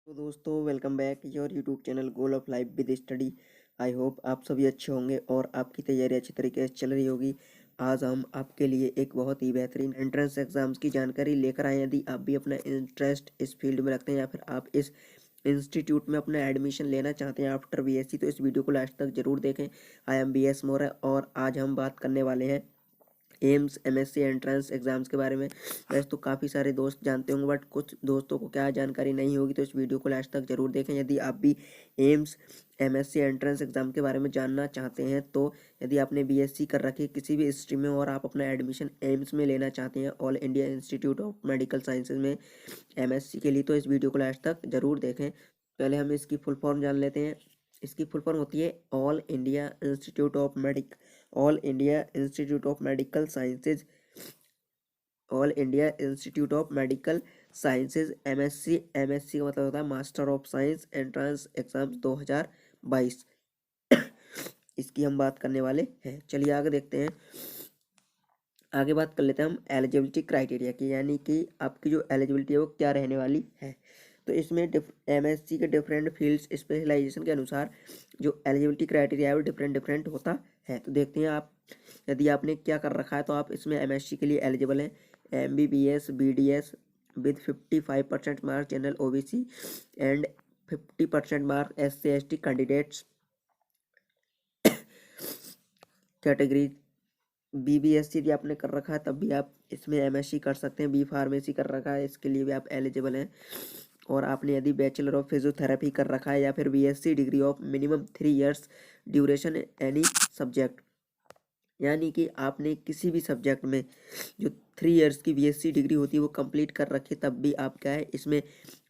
तो दोस्तों welcome back your YouTube channel goal of life with study. I hope आप सभी अच्छे होंगे और आपकी तैयारी अच्छी तरीके से चल रही होगी। आज हम आपके लिए एक बहुत ही बेहतरीन एंट्रेंस एग्जाम्स की जानकारी लेकर आए हैं। यदि आप भी अपना इंटरेस्ट इस फील्ड में रखते हैं या फिर आप इस इंस्टीट्यूट में अपना एडमिशन लेना चाहते हैं आफ्टर बीएससी, तो इस वीडियो को लास्ट तक जरूर देखें। आई एम बी एस मोर और आज हम बात करने वाले हैं एम्स एमएससी एंट्रेंस एग्जाम्स के बारे में। वैसे तो काफ़ी सारे दोस्त जानते होंगे बट कुछ दोस्तों को क्या जानकारी नहीं होगी, तो इस वीडियो को लास्ट तक जरूर देखें। यदि आप भी एम्स एमएससी एंट्रेंस एग्जाम के बारे में जानना चाहते हैं, तो यदि आपने बीएससी कर रखी है किसी भी स्ट्रीम में और आप अपना एडमिशन एम्स में लेना चाहते हैं, all India institute of medical sciences में एमएससी के लिए, तो इस वीडियो को लास्ट तक जरूर देखें। पहले हम इसकी फुल फॉर्म जान लेते हैं। इसकी फुल फॉर्म होती है all India institute of medical sciences, all India institute of medical sciences MSc. MSc का मतलब होता है master of science entrance exams 2022। इसकी हम बात करने वाले हैं। चलिए आगे देखते हैं। आगे बात कर लेते हैं हम एलिजिबिलिटी क्राइटेरिया की, यानी कि आपकी जो एलिजिबिलिटी है वो क्या रहने वाली है। तो इसमें एमएससी के डिफरेंट फील्ड्स स्पेशलाइजेशन के अनुसार जो एलिजिबिलिटी क्राइटेरिया है वो डिफरेंट डिफरेंट होता है। तो देखते हैं आप, यदि आपने क्या कर रखा है तो आप इसमें एमएससी के लिए एलिजिबल हैं। MBBS BDS with 55% mark general OBC and 50% mark SC ST candidates category. BVSc यदि आपने कर रखा है तब भी आप इसमें एमएससी कर सकते हैं। बी फार्मेसी कर रखा है इसके लिए भी आप एलिजिबल हैं। और आपने यदि बैचलर ऑफ फिजियोथेरेपी कर रखा है या फिर BSc degree of minimum 3 years duration any subject, यानी कि आपने किसी भी सब्जेक्ट में जो 3 इयर्स की बीएससी डिग्री होती है वो कंप्लीट कर रखी, तब भी आप क्या है इसमें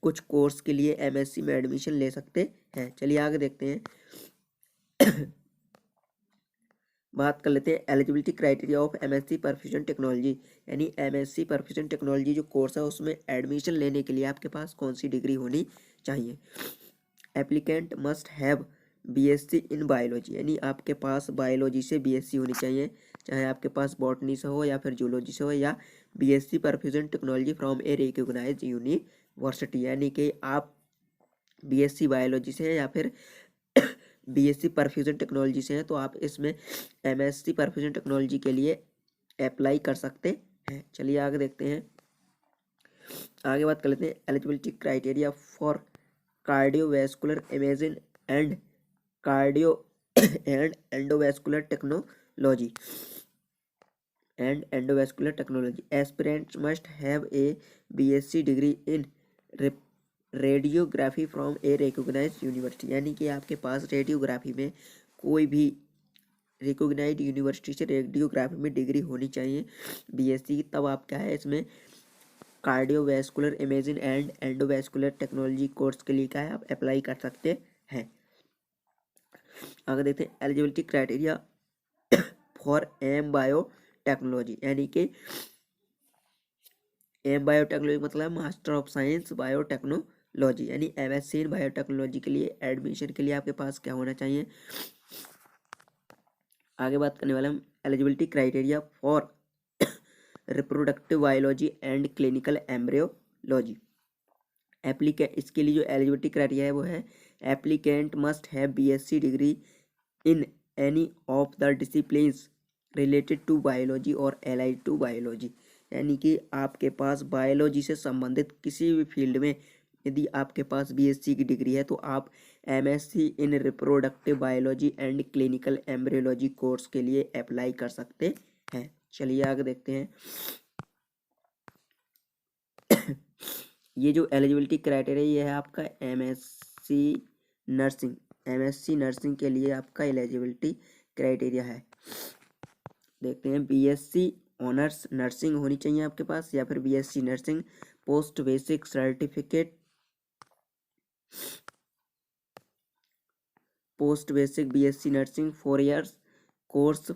कुछ कोर्स के लिए एमएससी में एडमिशन ले सकते हैं। चलिए आगे देखते हैं। बात कर लेते हैं eligibility criteria of MSc perfusion technology, यानी एमएससी परफ्यूजन टेक्नोलॉजी जो कोर्स है उसमें एडमिशन लेने के लिए आपके पास कौन सी डिग्री होनी चाहिए। Applicant must have BSc in biology, यानी आपके पास बायोलॉजी से बीएससी होनी चाहिए, चाहे आपके पास बॉटनी से हो या फिर जूलॉजी से हो, या BSc perfusion technology from a recognised university, यानी कि आप बीएससी बायोलॉजी से है या फिर बीएससी परफ्यूजन टेक्नोलॉजी से हैं, तो आप इसमें एमएससी परफ्यूजन टेक्नोलॉजी के लिए अप्लाई कर सकते हैं। चलिए आगे देखते हैं। आगे बात कर लेते हैं eligibility criteria for cardiovascular imaging and cardio and endovascular technology aspirants must have a BSc degree in radiography from a recognised university, यानी कि आपके पास रेडियोग्राफी में कोई भी रिकॉग्नाइज्ड यूनिवर्सिटी से रेडियोग्राफी में डिग्री होनी चाहिए बीएससी की, तब आप क्या है इसमें cardiovascular imaging and endovascular technology course के लिए क्या है आप अप्लाई कर सकते हैं। आगे देखते हैं eligibility criteria for M biotechnology, यानी कि एम बायोटेक्नोलॉजी मतलब मास्टर ऑफ साइंस बायोटेक्नोलॉजी, यानी एमएससी इन बायोटेक्नोलॉजी के लिए एडमिशन के लिए आपके पास क्या होना चाहिए। आगे बात करने वाले हम eligibility criteria for reproductive biology and clinical embryology. Applicant इसके लिए जो एलिजिबिलिटी क्राइटेरिया है वो है applicant must have BSc degree in any of the disciplines related to biology और एलाइड टू बायोलॉजी, यानी कि आपके पास बायोलॉजी से संबंधित किसी भी फील्ड में यदि आपके पास बीएससी की डिग्री है तो आप MSc in reproductive biology and clinical embryology course के लिए अप्लाई कर सकते हैं। चलिए आगे देखते हैं। ये जो एलिजिबिलिटी क्राइटेरिया ये है आपका एमएससी नर्सिंग, एमएससी नर्सिंग के लिए आपका एलिजिबिलिटी क्राइटेरिया है। देखते हैं बीएससी ऑनर्स नर्सिंग होनी चाहिए आपके पास, या फिर BSc nursing post basic certificate, post basic BSc nursing 4 years course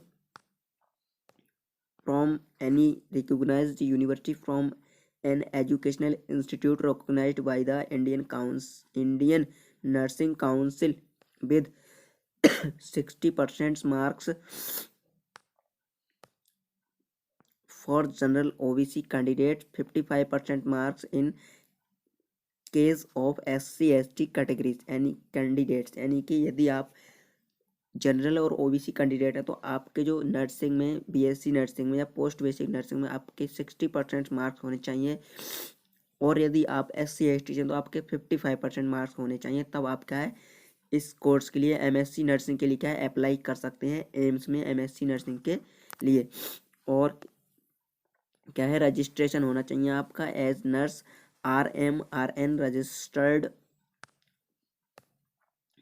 from any recognised university from an educational institute recognised by the Indian nursing council with 60% marks for general OBC candidates, 55% marks in case of SC/ST categories यानी candidates, यानी कि यदि आप general और OBC candidate है तो आपके जो नर्सिंग में, BSc नर्सिंग में या पोस्ट बेसिक नर्सिंग में आपके 60% मार्क्स होने चाहिए, और यदि आप SC/ST हैं तो आपके 55% मार्क्स होने चाहिए। तब आप क्या है इस कोर्स के लिए MSc नर्सिंग के लिए क्या है अप्लाई कर सकते हैं एम्स में MSc नर्सिंग के लिए। और क्या है रजिस्ट्रेशन होना चाहिए आपका as nurse RN registered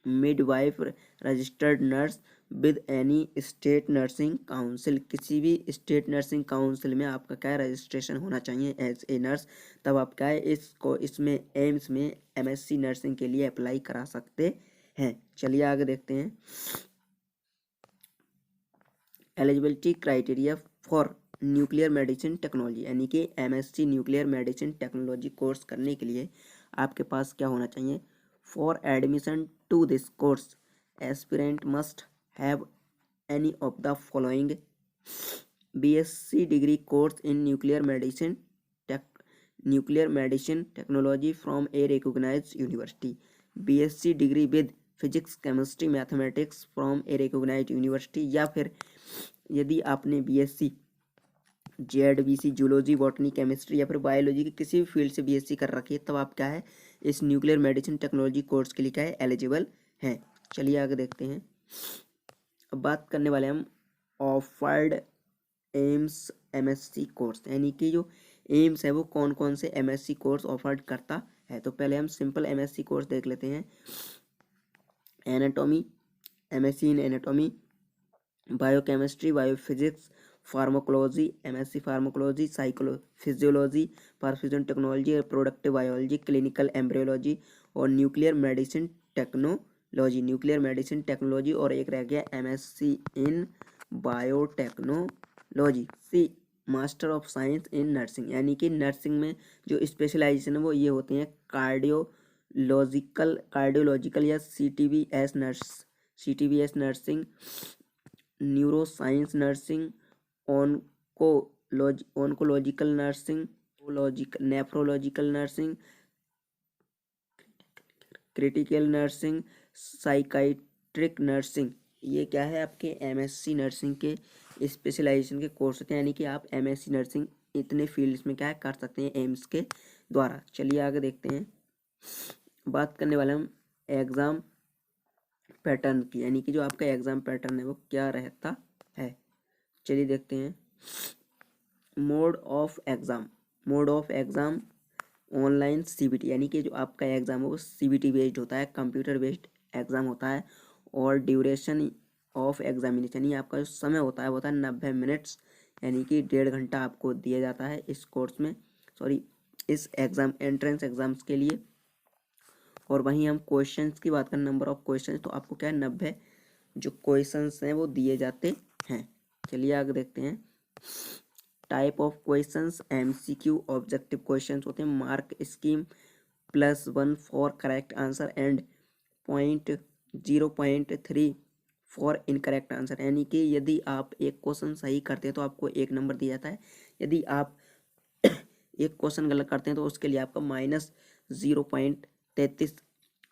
midwife registered nurse with any state nursing council, किसी भी स्टेट नर्सिंग काउंसिल में आपका क्या है रजिस्ट्रेशन होना चाहिए एज ए नर्स। तब आप क्या है इसमें एम्स में MSc नर्सिंग के लिए अप्लाई करा सकते हैं। चलिए आगे देखते हैं। Eligibility criteria for nuclear medicine technology, यानी कि MSc nuclear medicine technology course करने के लिए आपके पास क्या होना चाहिए। For admission to this course aspirant must have any of the following BSc degree course in nuclear medicine technology from a recognised university, BSc degree with physics chemistry mathematics from a recognised university, या फिर यदि आपने BSc JED-BC zoology botany chemistry या फिर biology की किसी भी field से BSc कर रखी है तब आप क्या है इस न्यूक्लियर मेडिसिन टेक्नोलॉजी कोर्स के लिए क्या है एलिजिबल हैं। चलिए आगे देखते हैं। अब बात करने वाले हम ऑफर्ड एम्स MSc कोर्स, यानी कि जो एम्स है वो कौन कौन से MSc कोर्स ऑफर्ड करता है। तो पहले हम सिंपल MSc कोर्स देख लेते हैं। Anatomy, MSc in anatomy, biochemistry, biophysics, pharmacology, MSc pharmacology, physiology, perfusion technology, reproductive biology, clinical embryology और न्यूक्लियर मेडिसिन टेक्नोलॉजी, और एक रह गया MSc in biotechnology. See master of science in nursing, यानी कि नर्सिंग में जो स्पेशलाइजेशन है वो ये होते हैं कार्डियोलॉजिकल या CTBS nursing, neuro science nursing, oncological nursing, nephrological nursing, critical nursing, psychiatric nursing. ये क्या है आपके MSc नर्सिंग के स्पेशलाइजेशन के कोर्स होते हैं, यानी कि आप MSc नर्सिंग इतने फील्ड्स में क्या है कर सकते हैं एम्स के द्वारा। चलिए आगे देखते हैं। बात करने वाले हम एग्ज़ाम पैटर्न की, यानी कि जो आपका एग्ज़ाम पैटर्न है वो क्या रहता है। चलिए देखते हैं। Mode of exam online CBT, यानी कि जो आपका एग्ज़ाम है वो CBT बेस्ड होता है, कंप्यूटर बेस्ड एग्ज़ाम होता है। और ड्यूरेशन ऑफ एग्जामिनेशन, ये आपका जो समय होता है वो होता है 90 मिनट्स, यानी कि 1.5 घंटा आपको दिया जाता है इस कोर्स में, इस एग्ज़ाम एंट्रेंस एग्ज़ाम्स के लिए। और वहीं हम क्वेश्चंस की बात करें, नंबर ऑफ क्वेश्चंस, तो आपको क्या है 90 जो क्वेश्चंस हैं वो दिए जाते हैं। चलिए आगे देखते हैं। Type of questions MCQ objective questions होते हैं, mark scheme +1 for correct answer and 0.3 for incorrect answer, यानी कि यदि आप एक क्वेश्चन सही करते हैं तो आपको 1 नंबर दिया जाता है, यदि आप एक क्वेश्चन गलत करते हैं तो उसके लिए आपका -0.33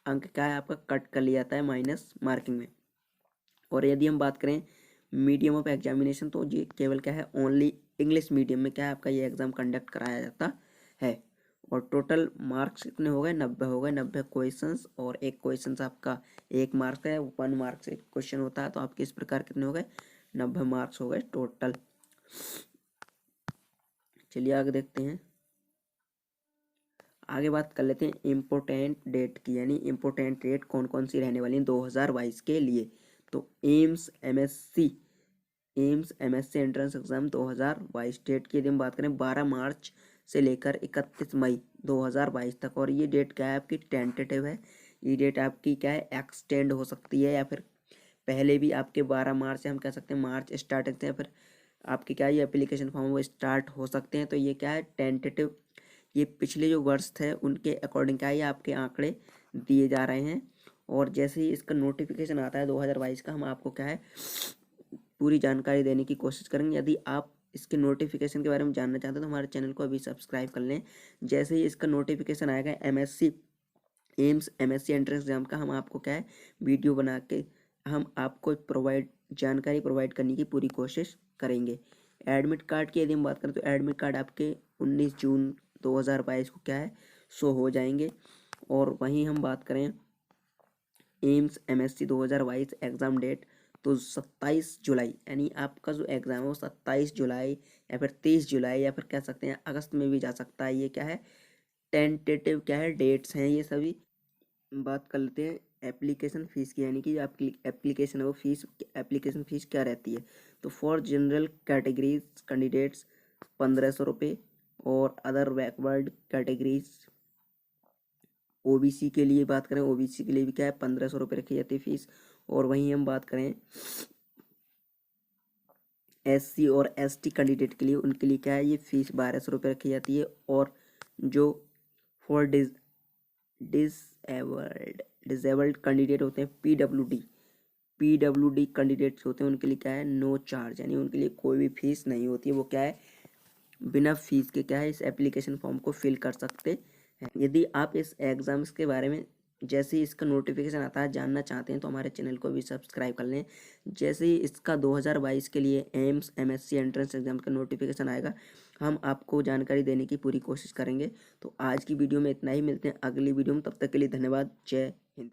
अंक क्या है आपका कट कर लिया जाता है माइनस मार्किंग में। और यदि हम बात करें मीडियम ऑफ एग्जामिनेशन, तो ये केवल क्या है ओनली इंग्लिश मीडियम में क्या है आपका ये एग्ज़ाम कंडक्ट कराया जाता है। और टोटल मार्क्स कितने हो गए 90 हो गए, 90 क्वेश्चंस, और एक क्वेश्चन आपका 1 मार्क्स है, 1 मार्क्स एक क्वेश्चन होता है, तो आपके इस प्रकार कितने हो गए 90 मार्क्स हो गए टोटल। चलिए आगे देखते हैं। आगे बात कर लेते हैं इम्पोर्टेंट डेट की, यानी इम्पोर्टेंट डेट कौन कौन सी रहने वाली है 2022 के लिए। तो AIIMS MSc entrance exam 2022 date की यदि हम बात करें 12 मार्च से लेकर 31 मई 2022 तक, और ये डेट क्या है आपकी टेंटेटिव है, ये डेट आपकी क्या है एक्सटेंड हो सकती है, या फिर पहले भी आपके 12 मार्च से हम कह सकते हैं मार्च स्टार्ट होते हैं, फिर आपके क्या ये एप्लीकेशन फॉर्म वो स्टार्ट हो सकते हैं। तो ये क्या है टेंटेटिव, ये पिछले जो वर्ष थे उनके अकॉर्डिंग क्या है ये आपके आंकड़े दिए जा रहे हैं, और जैसे ही इसका नोटिफिकेशन आता है 2022 का हम आपको क्या है पूरी जानकारी देने की कोशिश करेंगे। यदि आप इसके नोटिफिकेशन के बारे में जानना चाहते हैं तो हमारे चैनल को अभी सब्सक्राइब कर लें। जैसे ही इसका नोटिफिकेशन आएगा MSc AIIMS MSc entrance exam का हम आपको क्या है वीडियो बना के हम आपको जानकारी प्रोवाइड करने की पूरी कोशिश करेंगे। एडमिट कार्ड की यदि हम बात करें तो एडमिट कार्ड आपके 19 जून 2022 को क्या है शो हो जाएंगे। और वहीं हम बात करें एम्स एमएससी 2022 एग्ज़ाम डेट तो 27 जुलाई, यानी आपका जो एग्ज़ाम है वो 27 जुलाई या फिर 30 जुलाई या फिर कह सकते हैं अगस्त में भी जा सकता है। ये क्या है टेंटेटिव क्या है डेट्स हैं ये सभी। बात कर लेते हैं एप्लीकेशन फ़ीस की, यानी कि आपकी एप्लीकेशन है वो फीस एप्लीकेशन फ़ीस क्या रहती है। तो फॉर जनरल कैटेगरीज कैंडिडेट्स 1500 रुपये और अदर बैकवर्ड कैटेगरीज ओबीसी के लिए बात करें ओबीसी के लिए भी क्या है 1500 रुपये रखी जाती है फीस। और वहीं हम बात करें एससी और एसटी कैंडिडेट के लिए उनके लिए क्या है ये फीस 1200 रुपये रखी जाती है। और जो फॉर डिसेबल्ड कैंडिडेट होते हैं पीडब्ल्यूडी कैंडिडेट्स होते हैं उनके लिए क्या है नो चार्ज, यानी उनके लिए कोई भी फीस नहीं होती है। वो क्या है बिना फीस के क्या है इस एप्लीकेशन फॉर्म को फिल कर सकते हैं। यदि आप इस एग्ज़ाम्स के बारे में जैसे ही इसका नोटिफिकेशन आता है जानना चाहते हैं तो हमारे चैनल को भी सब्सक्राइब कर लें। जैसे ही इसका 2022 के लिए एम्स एमएससी एंट्रेंस एग्जाम का नोटिफिकेशन आएगा हम आपको जानकारी देने की पूरी कोशिश करेंगे। तो आज की वीडियो में इतना ही, मिलते हैं अगली वीडियो में, तब तक के लिए धन्यवाद। जय हिंद।